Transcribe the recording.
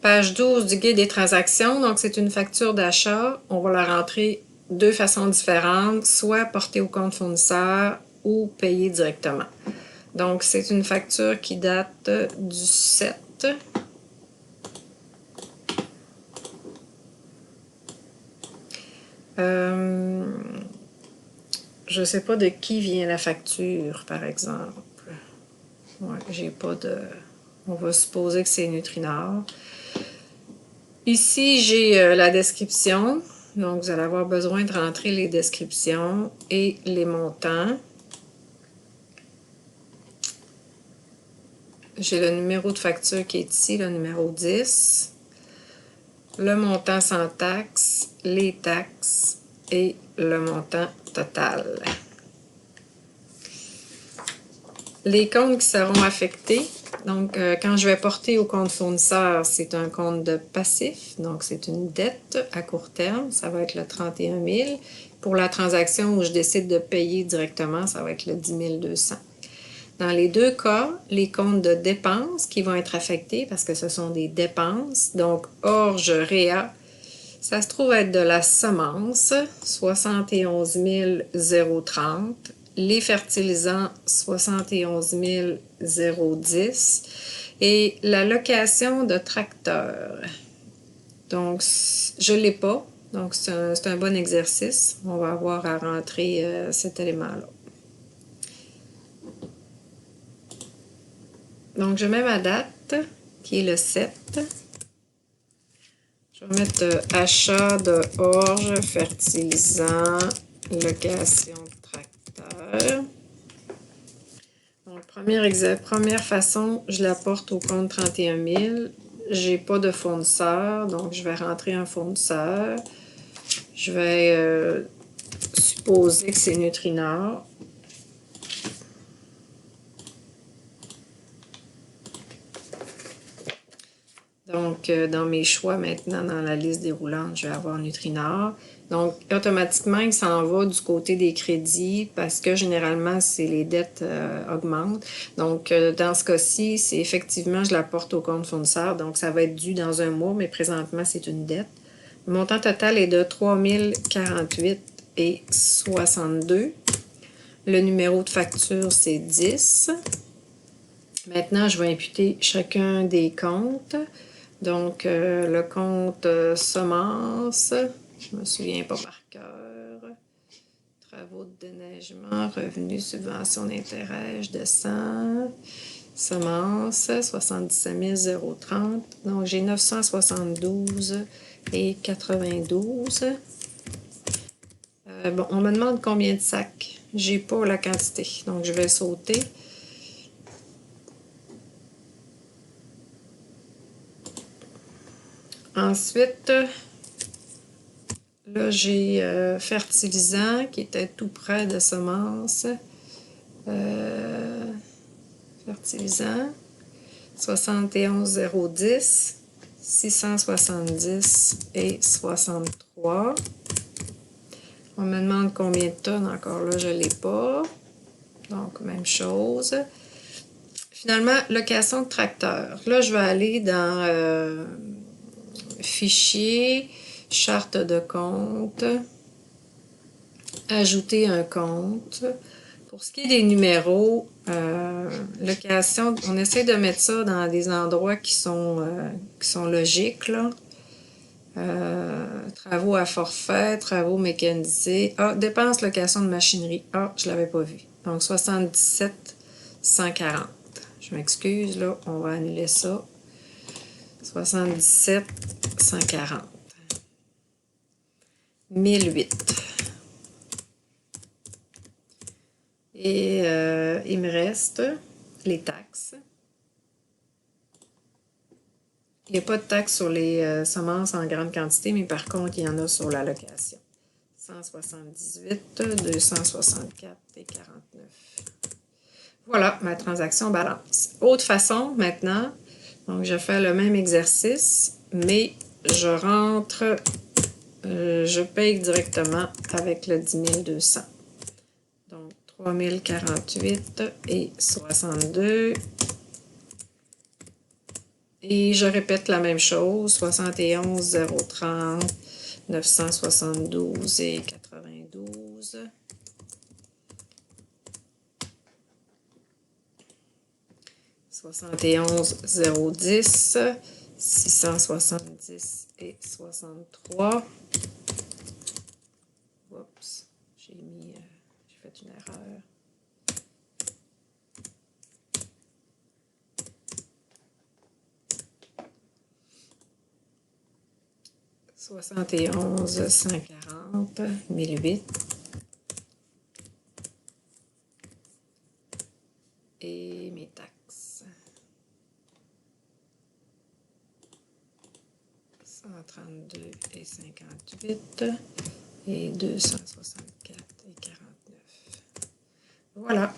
Page 12 du guide des transactions. Donc, c'est une facture d'achat. On va la rentrer de deux façons différentes, soit portée au compte fournisseur ou payée directement. Donc, c'est une facture qui date du 7. Je ne sais pas de qui vient la facture, par exemple. Ouais, j'ai pas de... On va supposer que c'est Nutrinor. Ici, j'ai la description. Donc, vous allez avoir besoin de rentrer les descriptions et les montants. J'ai le numéro de facture qui est ici, le numéro 10. Le montant sans taxe, les taxes et le montant total. Les comptes qui seront affectés, donc quand je vais porter au compte fournisseur, c'est un compte de passif, donc c'est une dette à court terme, ça va être le 31 000. Pour la transaction où je décide de payer directement, ça va être le 10 200. Dans les deux cas, les comptes de dépenses qui vont être affectés parce que ce sont des dépenses, donc Orge Réa, ça se trouve être de la semence, 71 030. Les fertilisants, 71 010. Et la location de tracteur. Donc, je ne l'ai pas. Donc, c'est un bon exercice. On va avoir à rentrer cet élément-là. Donc, je mets ma date, qui est le 7. Je vais mettre achat de orge, fertilisant, location de tracteur. Donc, première façon, je la porte au compte 31 000. J'ai pas de fournisseur, donc je vais rentrer un fournisseur. Je vais supposer que c'est Nutrinor. Donc, dans mes choix maintenant, dans la liste déroulante, je vais avoir Nutrinor. Donc, automatiquement, il s'en va du côté des crédits parce que généralement, c'est les dettes augmentent. Donc, dans ce cas-ci, c'est effectivement, je la porte au compte fournisseur. Donc, ça va être dû dans un mois, mais présentement, c'est une dette. Le montant total est de 3 048,62. Le numéro de facture, c'est 10. Maintenant, je vais imputer chacun des comptes. Donc, le compte semences, je me souviens pas par cœur. Travaux de déneigement, revenus, subventions d'intérêt, je descends. Semences, 77 030. Donc, j'ai 972,92. Bon, on me demande combien de sacs. J'ai pas la quantité, donc je vais sauter. Ensuite, là, j'ai fertilisant qui était tout près de semences. Fertilisant, 71 010, 670 et 63. On me demande combien de tonnes. Encore là, je ne l'ai pas. Donc, même chose. Finalement, location de tracteur. Là, je vais aller dans Fichier, charte de compte, ajouter un compte. Pour ce qui est des numéros, location, on essaie de mettre ça dans des endroits qui sont logiques, là. Travaux à forfait, travaux mécanisés. Ah, dépenses, location de machinerie. Ah, je ne l'avais pas vu. Donc, 77 140. Je m'excuse, là, on va annuler ça. 77 140. 1008. Et il me reste les taxes. Il n'y a pas de taxes sur les semences en grande quantité, mais par contre, il y en a sur la location. 178, 264 et 49. Voilà, ma transaction balance. Autre façon, maintenant, donc je fais le même exercice, mais je rentre, je paye directement avec le 10 200. Donc, 3 048 et 62 Et je répète la même chose, 71 030 972 et 92. 71 010 670 et 63. Oups, j'ai fait une erreur. Soixante et onze 140 1008 et mes taxes 132 et 58 et 264 et 49. Voilà.